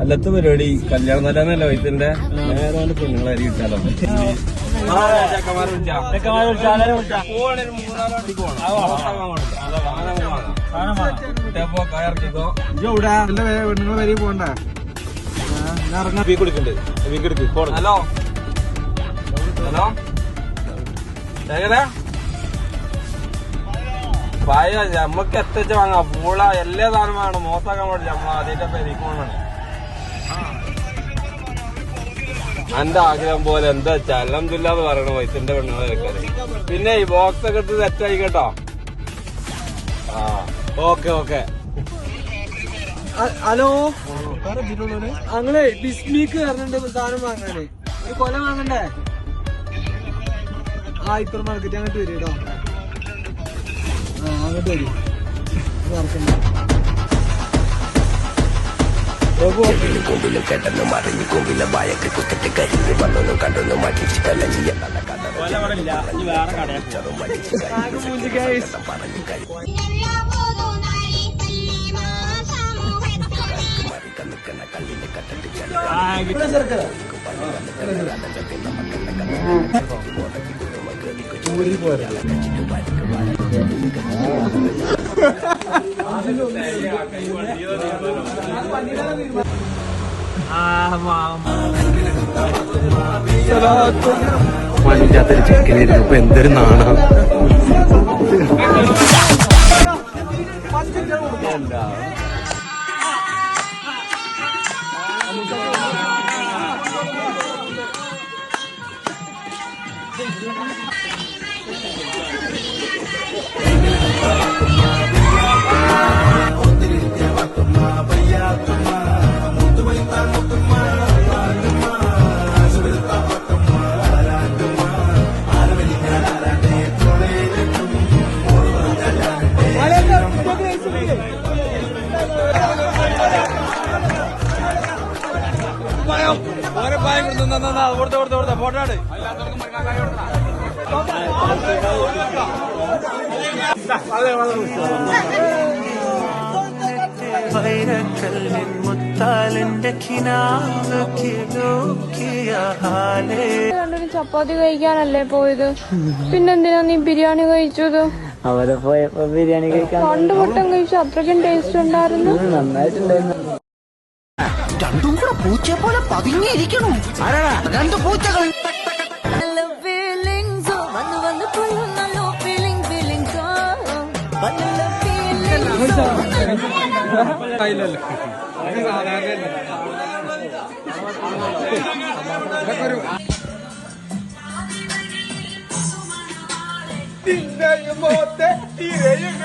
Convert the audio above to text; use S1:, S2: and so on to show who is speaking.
S1: അല്ലത്തെ പരിപാടി കല്യാണം തരാന്നല്ല വൈത്തിന്റെ നേരെ പെണ്ണുങ്ങളെ അരി കിട്ടാലോ.
S2: പെണ്ണുങ്ങളെ വരി പോണ്ട.
S1: ഹലോ ഹലോ പായ നമ്മക്ക് എത്തിച്ച് വാങ്ങാം. പൂള എല്ലാ സാധനം വേണം. മോശമാക്കാൻ പാടില്ല. നമ്മ ആദ്യത്തെ പെരീക്ക് പോകണം. എന്റെ ആഗ്രഹം പോലെ എന്താ വെച്ചാ അൽഹംദുലില്ലാഹ് പറയണ വയസ്സിന്റെ പെണ്ണുങ്ങളെ വെക്കാറ്. പിന്നെ ഈ ബോക്സ് ഒക്കെ എടുത്ത് സെറ്റായി കേട്ടോ. ആ ഓക്കെ ഓക്കെ.
S2: ഹലോ ഞങ്ങളെ ബിസ്മിക്ക് വരണുണ്ട് സാധനം വാങ്ങാന്. ഒരു കൊല വാങ്ങണ്ടേ? ആ ഇപ്പർ മാർക്കറ്റ് അങ്ങോട്ട് വരും കേട്ടോ. ആ അങ്ങോട്ട് വരും.
S3: കൊമ്പിലും കെട്ടെന്ന് മറിഞ്ഞ് കൊമ്പിലെ വായക്ക് കുത്തിട്ട് കരിഞ്ഞ് വന്നൊന്നും കണ്ടൊന്നും മടിച്ച് കലഞ്ഞിയ പറഞ്ഞു നിൽക്കുന്ന കല്ലിന് കട്ടിട്ട്
S4: പണിക്കാത്തൊരു ചിക്കനായിരുന്നു. ഇപ്പൊ എന്തൊരു നാണം.
S1: ഫോട്ടോട്
S5: വൈരക്കല്ലിൻ മുത്താലിന്റെ
S6: ചപ്പാത്തി കഴിക്കാനല്ലേ പോയത്? പിന്നെന്തിനാ നീ ബിരിയാണി കഴിച്ചത്?
S2: അവരെ പോയപ്പോ ബിരിയാണി കഴിക്കാൻ
S6: 2 വട്ടം കഴിച്ചു. അത്രയ്ക്കും ടേസ്റ്റ് ഉണ്ടായിരുന്നു.
S2: നന്നായിട്ടുണ്ടായിരുന്നു.
S5: രണ്ടും കൂടെ പൂച്ചയെ പോലെ പതുങ്ങിയിരിക്കണം. 2 പൂച്ചകൾ.
S1: സാധാരണ